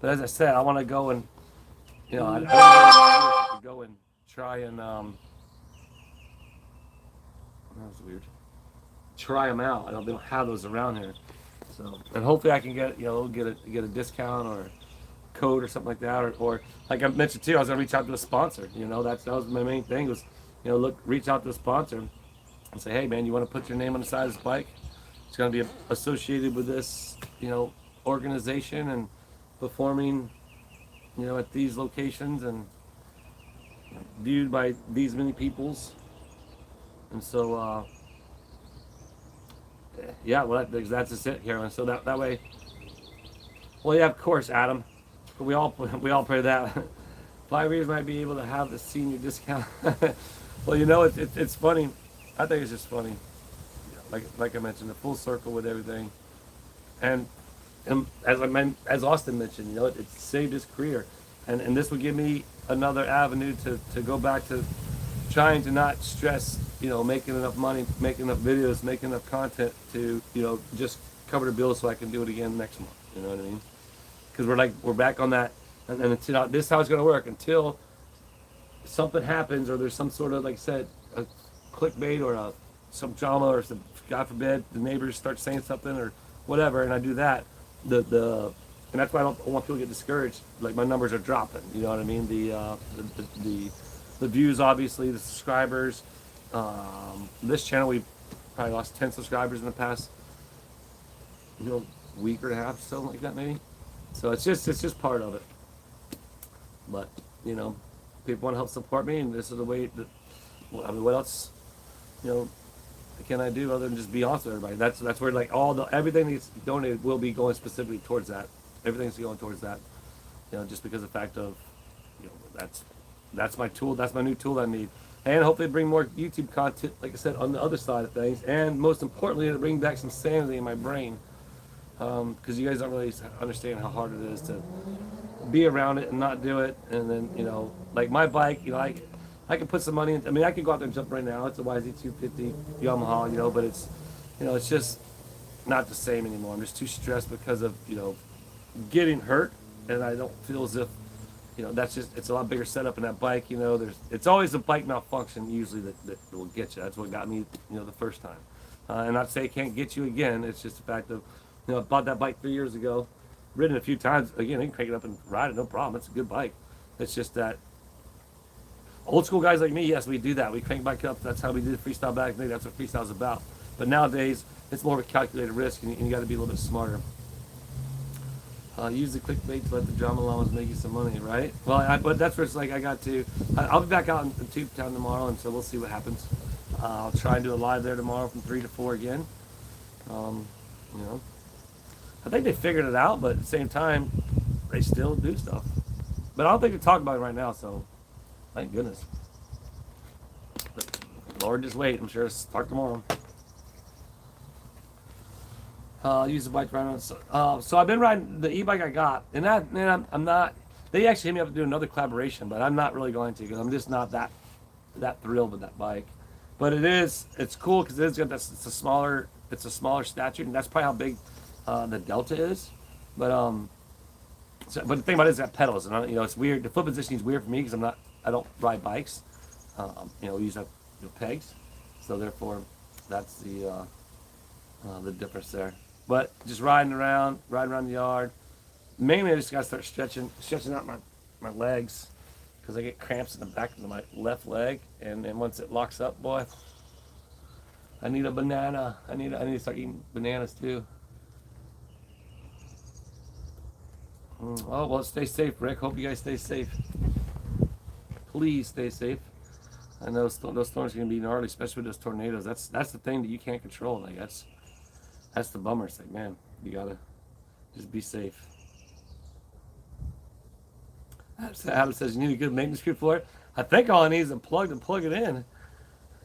But as I said, I want to go and, I don't know if go and try and, that was weird. Try them out. They don't have those around here, so and hopefully I can get get a discount or a code or something like that, or like I mentioned too, I was gonna reach out to a sponsor. That was my main thing was reach out to a sponsor and say, hey man, you want to put your name on the side of this bike? It's gonna be associated with this organization and performing at these locations and viewed by these many peoples, and so. Yeah, well, that's just it, Carolyn. So that way, well, yeah, of course, Adam. We all pray that 5 years might be able to have the senior discount. Well, it's funny. I think it's just funny. Like I mentioned, the full circle with everything, and as Austin mentioned, it saved his career, and this would give me another avenue to go back to trying to not stress, making enough money, making enough videos, making enough content to, just cover the bills so I can do it again next month. You know what I mean? Because we're back on that, and until this is how it's going to work until something happens or there's some sort of, like I said, a clickbait or some drama or some, God forbid, the neighbors start saying something or whatever, and I do that. And that's why I don't want people to get discouraged. Like my numbers are dropping. You know what I mean? The views, obviously, the subscribers. This channel, we probably lost 10 subscribers in the past, week or a half, something like that, maybe. So it's just part of it. But people want to help support me, and this is the way that. Well, I mean, what else, can I do other than just be honest with everybody? That's where like everything that's donated will be going specifically towards that. Everything's going towards that. Just because of the fact of, that's my tool. That's my new tool I need. And hopefully bring more YouTube content, like I said, on the other side of things. And most importantly, to bring back some sanity in my brain. Because you guys don't really understand how hard it is to be around it and not do it. And then, like my bike, I can put some money in. I mean, I can go out there and jump right now. It's a YZ250 Yamaha, but it's just not the same anymore. I'm just too stressed because of, getting hurt. And I don't feel as if that's just, it's a lot bigger setup in that bike. It's always a bike malfunction usually that will get you. That's what got me, the first time. And not to say it can't get you again. It's just the fact of, I bought that bike 3 years ago, ridden it a few times. Again, you can crank it up and ride it, no problem. It's a good bike. It's just that old school guys like me, yes, we do that. We crank bike up. That's how we do the freestyle back then. That's what freestyle's about. But nowadays, it's more of a calculated risk, and you got to be a little bit smarter. Use the clickbait to let the drama llamas make you some money, right? Well, but that's where it's like I'll be back out in Tube Town tomorrow, and so we'll see what happens. I'll try and do a live there tomorrow from 3 to 4 again. Um, you know, I think they figured it out, but at the same time, they still do stuff. But I don't think they're talking about it right now, so thank goodness. But Lord, just wait. I'm sure it'll start tomorrow. Use the bike right on. So I've been riding the e-bike I got, and I'm not. They actually hit me up to do another collaboration, but I'm not really going to because I'm just not that thrilled with that bike. But it's cool because it's a smaller stature, and that's probably how big the Delta is. But but the thing about it is that pedals, and it's weird. The foot positioning is weird for me because I don't ride bikes. We use pegs, so therefore that's the difference there. But just riding around the yard. Mainly, I just gotta start stretching out my legs because I get cramps in the back of my left leg, and once it locks up, boy, I need a banana. I need to start eating bananas too. Oh well, stay safe, Rick. Hope you guys stay safe. Please stay safe. I know those storms are gonna be gnarly, especially with those tornadoes. That's the thing that you can't control. Like that's the bummer. It's like, man, you gotta just be safe. Adam says you need a good maintenance crew for it. I think all I need is a plug to plug it in.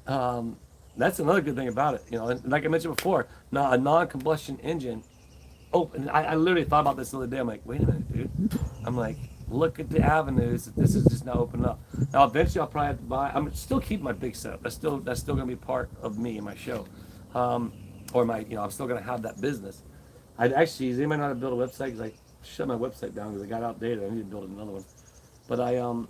That's another good thing about it. And like I mentioned before, now a non-combustion engine. Oh, and I literally thought about this the other day. I'm like, wait a minute, dude. I'm like, look at the avenues that this is just now opening up. Now, eventually, I'll probably have to buy. I'm still keeping my big setup. That's still going to be part of me and my show, or my. I'm still going to have that business. I'd actually, does anybody know how to build a website? Because I shut my website down because I got outdated. I need to build another one. But I'll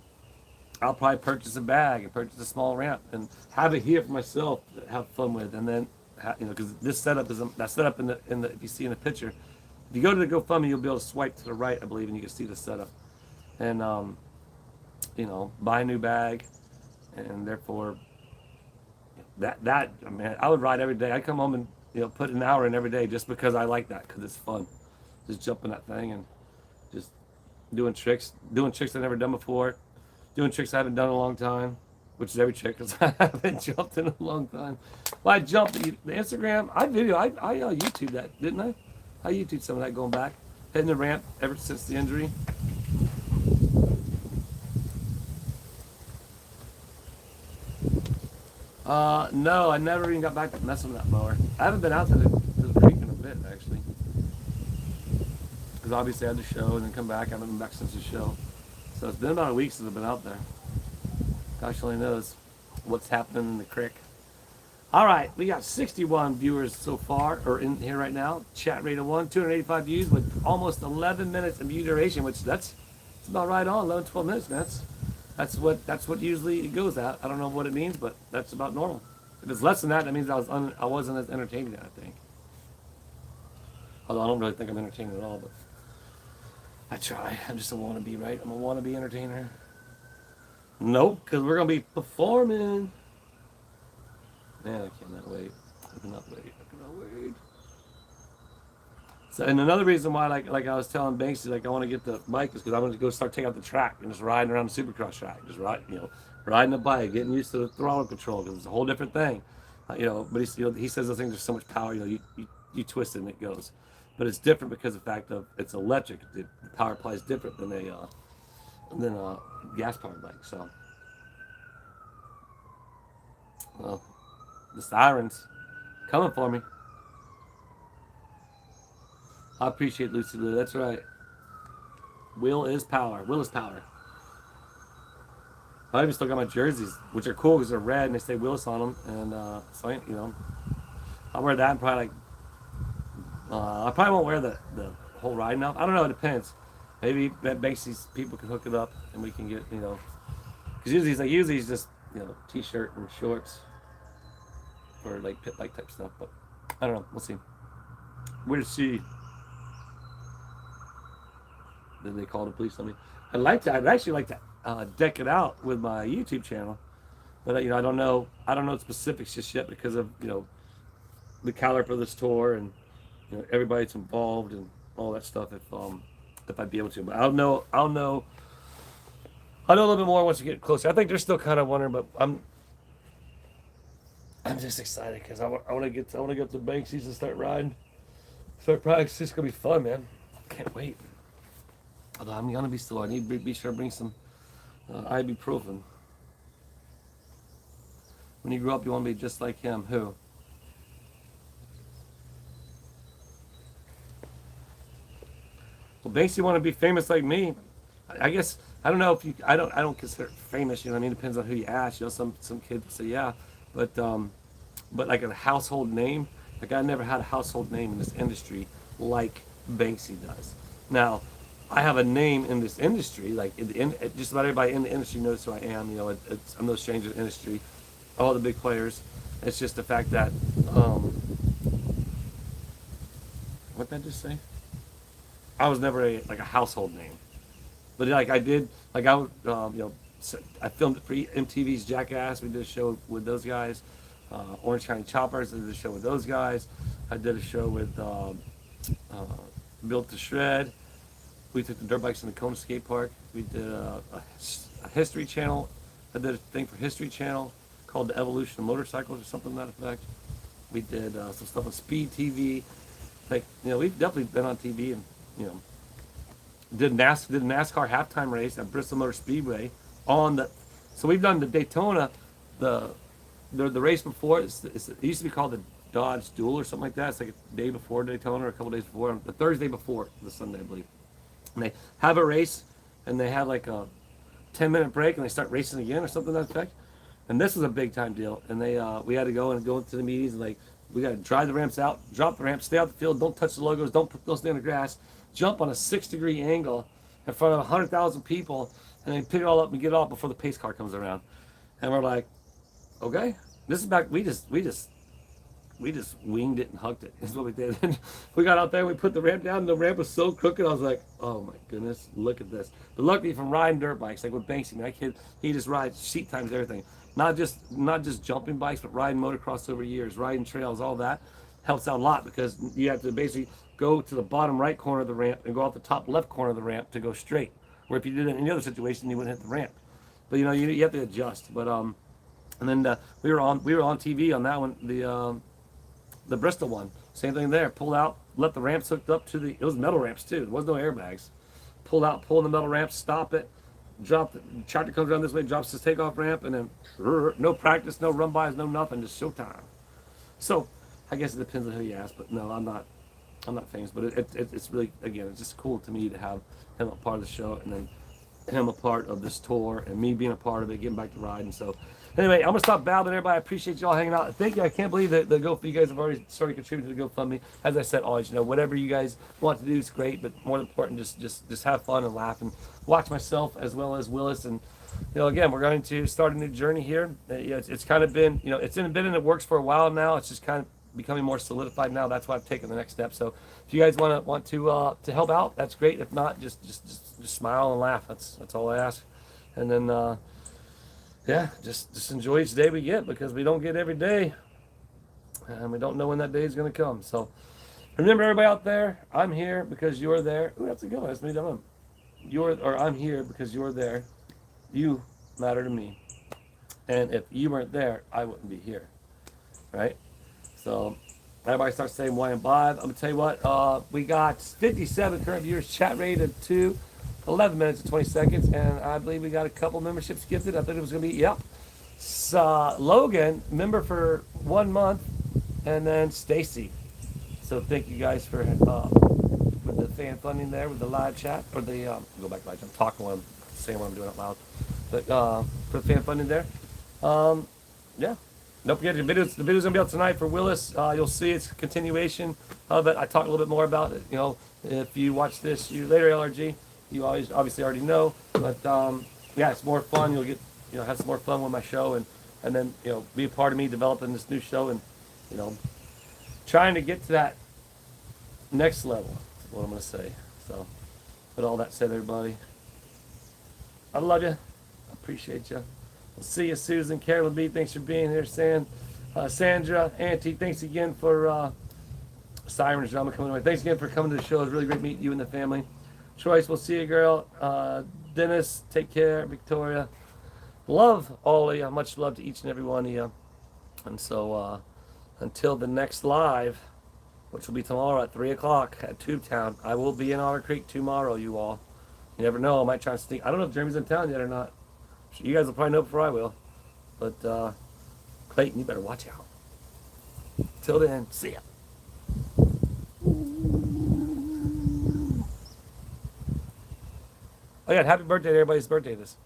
probably purchase a bag and purchase a small ramp and have it here for myself to have fun with, and then because this setup is that setup in the if you see in the picture. If you go to the GoFundMe, you'll be able to swipe to the right, I believe, and you can see the setup. And, buy a new bag, and therefore, I would ride every day. I'd come home and, put an hour in every day just because I like that, because it's fun. Just jumping that thing and just doing tricks I've never done before, doing tricks I haven't done in a long time, which is every trick, because I haven't jumped in a long time. Well, I jumped the Instagram, I YouTube that, didn't I? I YouTube some of that going back. Hitting the ramp ever since the injury. No, I never even got back to messing with that mower. I haven't been out to the creek in a bit, actually. Because obviously I had the show and then come back. I haven't been back since the show. So it's been about a week since I've been out there. Gosh only knows what's happening in the creek. All right, we got 61 viewers so far, or in here right now. Chat rate of 285 views with almost 11 minutes of view duration, which that's about right on, 11, 12 minutes, man. That's what usually it goes at. I don't know what it means, but that's about normal. If it's less than that, that means I wasn't as entertaining, I think. Although I don't really think I'm entertaining at all, but I try. I'm just a wannabe, right? I'm a wannabe entertainer. Nope, because we're gonna be performing. Man, I cannot wait. I cannot wait. So, and another reason why, like I was telling Banksy, like I want to get the bike is because I want to go start taking out the track and just riding around the Supercross track, just riding the bike, getting used to the throttle control because it's a whole different thing, But he says those things are so much power, you twist it and it goes, but it's different because of the fact of it's electric. The power apply is different than a gas powered bike. So, well. The sirens coming for me. I appreciate Lucy Lou. That's right. Will is power. I even still got my jerseys, which are cool because they're red and they say Willis on them. And so I'll wear that and probably I probably won't wear the whole riding outfit. I don't know. It depends. Maybe that Banksy's people can hook it up and we can get, you know, because usually he's just, you know, t-shirt and shorts for like pit bike type stuff. But I don't know. We'll see. We'll see. Then they call the police on me. I'd actually like to deck it out with my YouTube channel, but you know, I don't know. I don't know the specifics just yet because of, you know, the caliber of this tour and, you know, everybody that's involved and all that stuff. If I'd be able to, but I'll know. I'll know a little bit more once we get closer. I think they're still kind of wondering, but I'm just excited because I want to get up to Banksy's and start riding. Start practicing. It's gonna be fun, man. Can't wait. Although I'm gonna be slow. I need to be sure to bring some ibuprofen. When you grow up, you want to be just like him. Who? Well, Banksy want to be famous like me. I guess I don't know if you. I don't consider it famous. You know what I mean? It depends on who you ask. You know, some kids say yeah, but like a household name. Like I never had a household name in this industry like Banksy does. Now, I have a name in this industry. Like just about everybody in the industry knows who I am. You know, I'm no stranger to the industry. All the big players. It's just the fact that what did I just say? I was never like a household name. But like I did, like I would, you know, I filmed it for MTV's Jackass. We did a show with those guys. Orange County Choppers. I did a show with those guys. I did a show with Built to Shred. We took the dirt bikes in the Kona Skate Park. We did a History Channel. I did a thing for History Channel called The Evolution of Motorcycles or something to that effect. We did some stuff on Speed TV. Like, you know, we've definitely been on TV and, you know, did a NASCAR halftime race at Bristol Motor Speedway on the. So we've done the Daytona, the race before. It used to be called the Dodge Duel or something like that. It's like a day before Daytona or a couple days before, the Thursday before the Sunday, I believe. And they have a race, and they have like a 10-minute break, and they start racing again or something to that effect. And this was a big time deal. And we had to go into the meetings and like we got to drive the ramps out, drop the ramps, stay out the field, don't touch the logos, don't stay on the grass. Jump on a 6-degree angle in front of 100,000 people, and then pick it all up and get it off before the pace car comes around. And we're like, okay, this is back. We just winged it and hugged it. Is what we did. And we got out there, we put the ramp down, and the ramp was so crooked. I was like, oh my goodness, look at this. But luckily, from riding dirt bikes, like with Banksy, my kid, he just rides seat times, everything. Not just jumping bikes, but riding motocross over years, riding trails, all that helps out a lot because you have to basically go to the bottom right corner of the ramp and go out the top left corner of the ramp to go straight. Where if you did it in any other situation, you wouldn't hit the ramp. But you know, you have to adjust. But and then we were on TV on that one, the Bristol one. Same thing there. Pulled out, let the ramps hooked up to it was metal ramps too. There was no airbags. Pulled out, pull the metal ramps, stop it, drop the tractor comes around this way, drops his takeoff ramp, and then no practice, no run bys, no nothing, just showtime. So I guess it depends on who you ask, but no, I'm not famous, but it's really, again, it's just cool to me to have him a part of the show and then him a part of this tour and me being a part of it, getting back to riding. So anyway, I'm gonna stop babbling, everybody. I appreciate y'all hanging out. Thank you. I can't believe that you guys have already started contributing to the GoFundMe. As I said, always, you know, whatever you guys want to do is great, but more important, just have fun and laugh and watch myself as well as Willis. And you know, again, we're going to start a new journey here. It's kind of been, you know, it's been in the works for a while now. It's just kind of becoming more solidified now. That's why I've taken the next step. So if you guys want to help out, that's great. If not, just smile and laugh. That's all I ask. And then yeah, just enjoy each day we get because we don't get every day, and we don't know when that day is going to come. So remember, everybody out there, I'm here because you're there. Ooh, that's a good one. That's me done. I'm here because you're there. You matter to me, and if you weren't there, I wouldn't be here. Right? So everybody starts saying why and bye. I'm gonna tell you what. We got 57 current viewers. Chat rate of 11 minutes and 20 seconds, and I believe we got a couple memberships gifted. I thought it was gonna be Logan, member for 1 month, and then Stacy. So thank you guys for with the fan funding there with the live chat or the go back to live chat. I'm talking while I'm saying what I'm doing out loud, but for the fan funding there. Yeah. Don't forget the video's gonna be out tonight for Willis. You'll see it's a continuation of it. I talk a little bit more about it. You know, if you watch this later, LRG, you always obviously already know. But yeah, it's more fun. You'll get have some more fun with my show, and then be a part of me developing this new show, and you know trying to get to that next level. Is what I'm gonna say. So, with all that said, everybody, I love you. I appreciate you. We'll see you, Susan, Carolyn B. Thanks for being here, Sandra, Auntie. Thanks again for Siren's drama coming away. Thanks again for coming to the show. It's really great meeting you and the family. Choice, we'll see you, girl. Dennis, take care. Victoria, love all of you. Much love to each and every one of you. And so, until the next live, which will be tomorrow at 3 o'clock at Tubetown, I will be in Otter Creek tomorrow, you all. You never know. I might try to sneak. I don't know if Jeremy's in town yet or not. You guys will probably know before I will. But, Clayton, you better watch out. Till then, see ya. Oh yeah, happy birthday to everybody's birthday this